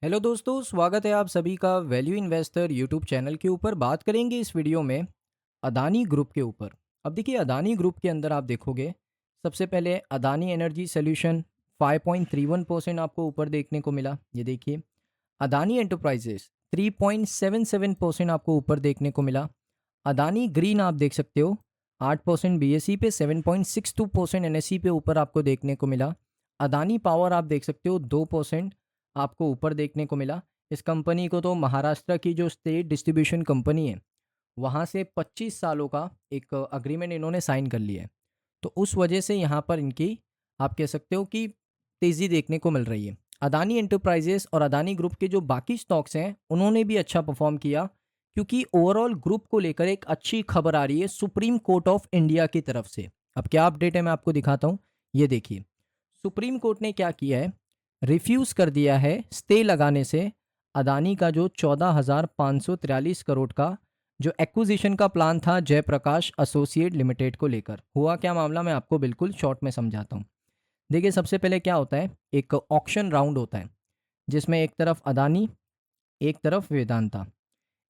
Hello दोस्तों, स्वागत है आप सभी का वैल्यू इन्वेस्टर यूट्यूब चैनल के ऊपर। बात करेंगे इस वीडियो में अदानी ग्रुप के ऊपर। अब देखिए, अदानी ग्रुप के अंदर आप देखोगे, सबसे पहले अदानी एनर्जी सोल्यूशन 5.31% आपको ऊपर देखने को मिला। ये देखिए, अदानी एंटरप्राइजेस 3.77% आपको ऊपर देखने को मिला। अदानी ग्रीन आप देख सकते हो 8% बीएसई पे, 7.62% एनएसई पे ऊपर आपको देखने को मिला। अदानी पावर आप देख सकते हो 2% आपको ऊपर देखने को मिला। इस कंपनी को तो महाराष्ट्र की जो स्टेट डिस्ट्रीब्यूशन कंपनी है, वहाँ से 25 सालों का एक अग्रीमेंट इन्होंने साइन कर लिया है। तो उस वजह से यहाँ पर इनकी आप कह सकते हो कि तेज़ी देखने को मिल रही है। अदानी एंटरप्राइजेस और अदानी ग्रुप के जो बाकी स्टॉक्स हैं, उन्होंने भी अच्छा परफॉर्म किया, क्योंकि ओवरऑल ग्रुप को लेकर एक अच्छी खबर आ रही है सुप्रीम कोर्ट ऑफ इंडिया की तरफ से। अब क्या अपडेट है मैं आपको दिखाता हूँ। ये देखिए, सुप्रीम कोर्ट ने क्या किया है, रिफ्यूज़ कर दिया है स्टे लगाने से अदानी का जो 14,543 करोड़ का जो एक्विजिशन का प्लान था जयप्रकाश एसोसिएट लिमिटेड को लेकर। हुआ क्या मामला, मैं आपको बिल्कुल शॉर्ट में समझाता हूँ। देखिए, सबसे पहले क्या होता है, एक ऑक्शन राउंड होता है जिसमें एक तरफ अदानी, एक तरफ वेदांता।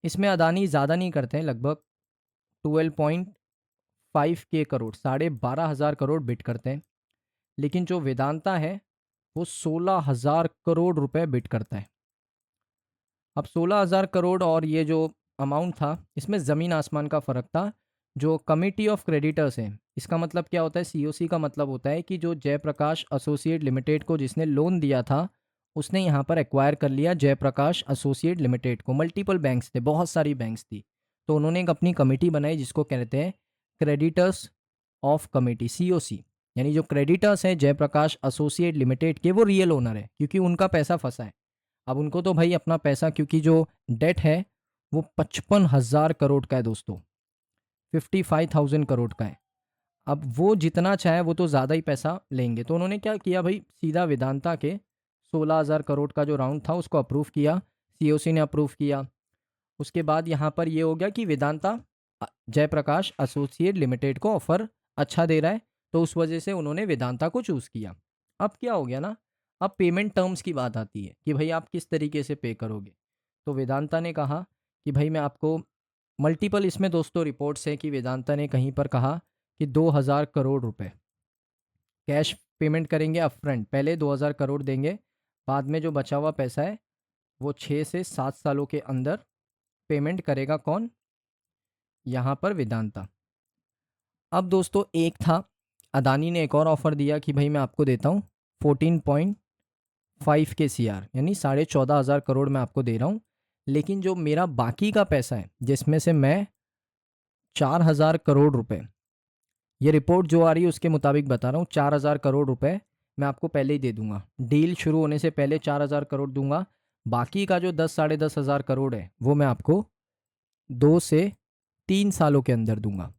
इसमें अदानी ज़्यादा नहीं करते हैं, लगभग 12.5 के करोड़, 12,500 करोड़ बिड करते हैं। लेकिन जो वेदांता है वो 16,000 करोड़ रुपए बिड करता है। अब 16,000 करोड़ और ये जो अमाउंट था, इसमें ज़मीन आसमान का फ़र्क था। जो कमिटी ऑफ क्रेडिटर्स है, इसका मतलब क्या होता है, सीओसी का मतलब होता है कि जो जयप्रकाश एसोसिएट लिमिटेड को जिसने लोन दिया था, उसने यहाँ पर एक्वायर कर लिया जयप्रकाश एसोसिएट लिमिटेड को। मल्टीपल बैंक्स थे, बहुत सारी बैंक्स थी, तो उन्होंने एक अपनी कमेटी बनाई जिसको कहते हैं क्रेडिटर्स ऑफ कमेटी, सीओसी। यानी जो क्रेडिटर्स हैं जयप्रकाश एसोसिएट लिमिटेड के, वो रियल ओनर है, क्योंकि उनका पैसा फंसा है। अब उनको तो भाई अपना पैसा, क्योंकि जो डेट है वो 55,000 करोड़ का है दोस्तों, 55,000 करोड़ का है। अब वो जितना चाहे वो तो ज़्यादा ही पैसा लेंगे, तो उन्होंने क्या किया भाई, सीधा वेदांता के 16,000 करोड़ का जो राउंड था उसको अप्रूव किया, सीओसी ने अप्रूव किया। उसके बाद यहाँ पर ये हो गया कि वेदांता जयप्रकाश एसोसिएट लिमिटेड को ऑफर अच्छा दे रहा है, तो उस वजह से उन्होंने वेदांता को चूज़ किया। अब क्या हो गया ना, अब पेमेंट टर्म्स की बात आती है कि भाई आप किस तरीके से पे करोगे। तो वेदांता ने कहा कि भाई मैं आपको मल्टीपल, इसमें दोस्तों रिपोर्ट्स है कि वेदांता ने कहीं पर कहा कि 2,000 करोड़ रुपए कैश पेमेंट करेंगे अपफ्रंट, पहले 2,000 करोड़ देंगे, बाद में जो बचा हुआ पैसा है वो 6 से 7 सालों के अंदर पेमेंट करेगा कौन, यहाँ पर वेदांता। अब दोस्तों एक था, अदानी ने एक और ऑफर दिया कि भाई मैं आपको देता हूँ 14.5 के सीआर, यानी 14,500 करोड़ मैं आपको दे रहा हूँ। लेकिन जो मेरा बाकी का पैसा है, जिसमें से मैं 4,000 करोड़ रुपए, ये रिपोर्ट जो आ रही है उसके मुताबिक बता रहा हूँ, 4,000 करोड़ रुपए मैं आपको पहले ही दे दूंगा, डील शुरू होने से पहले 4,000 करोड़ दूंगा। बाकी का जो 10 साढ़े 10 हज़ार करोड़ है वो मैं आपको 2 से 3 सालों के अंदर दूंगा।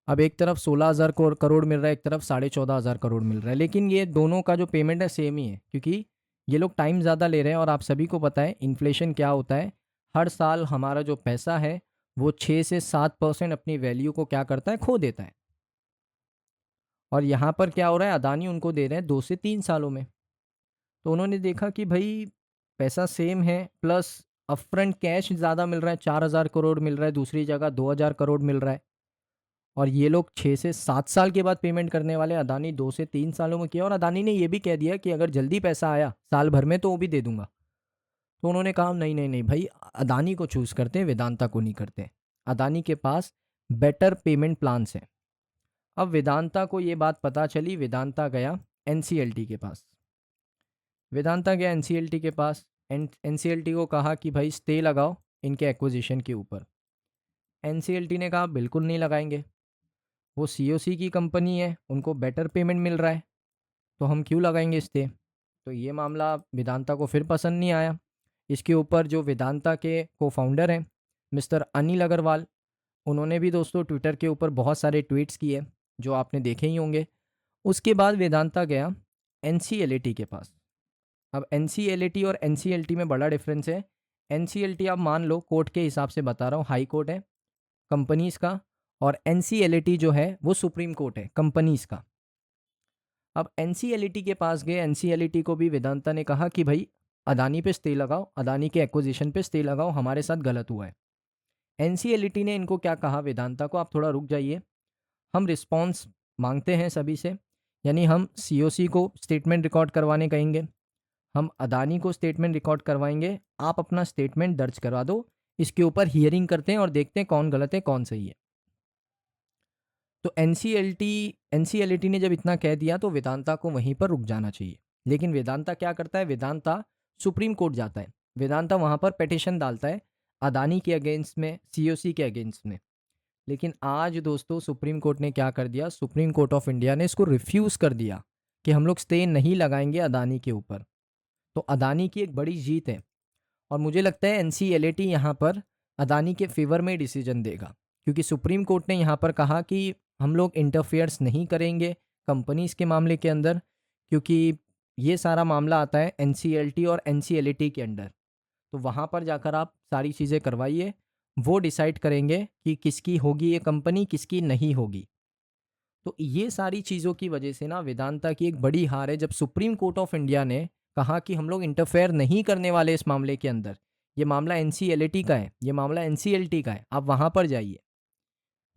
अब एक तरफ 16,000 करोड़ मिल रहा है, एक तरफ 14,500 करोड़ मिल रहा है, लेकिन ये दोनों का जो पेमेंट है सेम ही है, क्योंकि ये लोग टाइम ज़्यादा ले रहे हैं। और आप सभी को पता है इन्फ्लेशन क्या होता है, हर साल हमारा जो पैसा है वो 6 से 7% अपनी वैल्यू को क्या करता है, खो देता है। और यहाँ पर क्या हो रहा है, अदानी उनको दे रहे हैं 2 से 3 सालों में। तो उन्होंने देखा कि भाई पैसा सेम है, प्लस अपफ्रंट कैश ज़्यादा मिल रहा है, 4,000 करोड़ मिल रहा है, दूसरी जगह 2,000 करोड़ मिल रहा है। और ये लोग 6 से 7 साल के बाद पेमेंट करने वाले, अदानी 2 से 3 सालों में किया। और अदानी ने ये भी कह दिया कि अगर जल्दी पैसा आया साल भर में तो वो भी दे दूंगा। तो उन्होंने कहा नहीं नहीं नहीं भाई, अदानी को चूज़ करते हैं, वेदांता को नहीं करते। अदानी के पास बेटर पेमेंट प्लान्स हैं। अब वेदांता को ये बात पता चली, वेदांता गया एनसीएलटी के पास। वेदांता गया एनसीएलटी के पास, एनसीएलटी को कहा कि भाई स्टे लगाओ इनके एक्विजिशन के ऊपर। एनसीएलटी ने कहा बिल्कुल नहीं लगाएंगे, वो सीओसी की कंपनी है, उनको बेटर पेमेंट मिल रहा है, तो हम क्यों लगाएंगे स्टे। तो ये मामला वेदांता को फिर पसंद नहीं आया। इसके ऊपर जो वेदांता के को फाउंडर हैं मिस्टर अनिल अग्रवाल, उन्होंने भी दोस्तों ट्विटर के ऊपर बहुत सारे ट्वीट्स किए जो आपने देखे ही होंगे। उसके बाद वेदांता गया एनसीएलटी के पास। अब एनसीएलटी और एनसीएलटी में बड़ा डिफरेंस है। एनसीएलटी आप मान लो, कोर्ट के हिसाब से बता रहा हूँ, हाई कोर्ट है कंपनीज का, और एनसीएलटी जो है वो सुप्रीम कोर्ट है कंपनीज का। अब एनसीएलटी के पास गए, एनसीएलटी को भी वेदांता ने कहा कि भाई अदानी पे स्टे लगाओ, अदानी के एक्विजिशन पे स्टे लगाओ, हमारे साथ गलत हुआ है। एनसीएलटी ने इनको क्या कहा, वेदांता को, आप थोड़ा रुक जाइए, हम रिस्पॉन्स मांगते हैं सभी से, यानी हम सीओसी को स्टेटमेंट रिकॉर्ड करवाने कहेंगे, हम अदानी को स्टेटमेंट रिकॉर्ड करवाएंगे, आप अपना स्टेटमेंट दर्ज करवा दो, इसके ऊपर हियरिंग करते हैं और देखते हैं कौन गलत है कौन सही है। तो एनसीएलटी ने जब इतना कह दिया तो वेदांता को वहीं पर रुक जाना चाहिए। लेकिन वेदांता क्या करता है, वेदांता सुप्रीम कोर्ट जाता है, वेदांता वहाँ पर पिटीशन डालता है अदानी के अगेंस्ट में, सीओसी के अगेंस्ट में। लेकिन आज दोस्तों सुप्रीम कोर्ट ने क्या कर दिया, सुप्रीम कोर्ट ऑफ इंडिया ने इसको रिफ्यूज़ कर दिया कि हम लोग स्टे नहीं लगाएंगे अदानी के ऊपर। तो अदानी की एक बड़ी जीत है और मुझे लगता है एनसीएलटी यहाँ पर अदानी के फेवर में डिसीजन देगा, क्योंकि सुप्रीम कोर्ट ने यहाँ पर कहा कि हम लोग इंटरफेयर्स नहीं करेंगे कंपनीज के मामले के अंदर, क्योंकि ये सारा मामला आता है एनसीएलटी और एनसीएलटी के अंडर। तो वहाँ पर जाकर आप सारी चीज़ें करवाइए, वो डिसाइड करेंगे कि किसकी होगी ये कंपनी, किसकी नहीं होगी। तो ये सारी चीज़ों की वजह से ना वेदांता की एक बड़ी हार है, जब सुप्रीम कोर्ट ऑफ इंडिया ने कहा कि हम लोग इंटरफेयर नहीं करने वाले इस मामले के अंदर, ये मामला एनसीएलटी का है, ये मामला एनसीएलटी का है, आप वहाँ पर जाइए।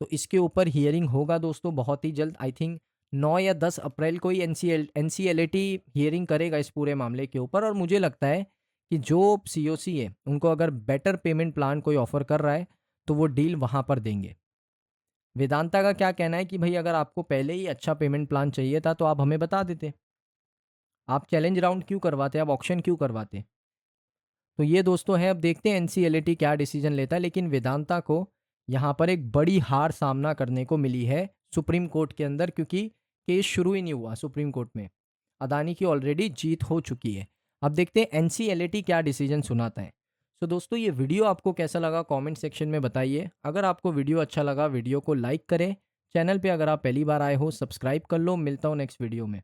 तो इसके ऊपर हियरिंग होगा दोस्तों बहुत ही जल्द, आई थिंक 9 या 10 अप्रैल को ही एनसीएलटी हियरिंग करेगा इस पूरे मामले के ऊपर। और मुझे लगता है कि जो सीओसी है उनको अगर बेटर पेमेंट प्लान कोई ऑफर कर रहा है तो वो डील वहाँ पर देंगे। वेदांता का क्या कहना है कि भाई अगर आपको पहले ही अच्छा पेमेंट प्लान चाहिए था तो आप हमें बता देते, आप चैलेंज राउंड क्यों करवाते, आप ऑक्शन क्यों करवाते। तो ये दोस्तों है, अब देखते हैं एनसीएलटी क्या डिसीजन लेता है। लेकिन वेदांता को यहाँ पर एक बड़ी हार सामना करने को मिली है सुप्रीम कोर्ट के अंदर, क्योंकि केस शुरू ही नहीं हुआ सुप्रीम कोर्ट में, अदानी की ऑलरेडी जीत हो चुकी है। अब देखते हैं एनसीएलटी क्या डिसीजन सुनाता है। सो दोस्तों ये वीडियो आपको कैसा लगा कमेंट सेक्शन में बताइए। अगर आपको वीडियो अच्छा लगा वीडियो को लाइक करें, चैनल पे अगर आप पहली बार आए हो सब्सक्राइब कर लो। मिलता हूँ नेक्स्ट वीडियो में।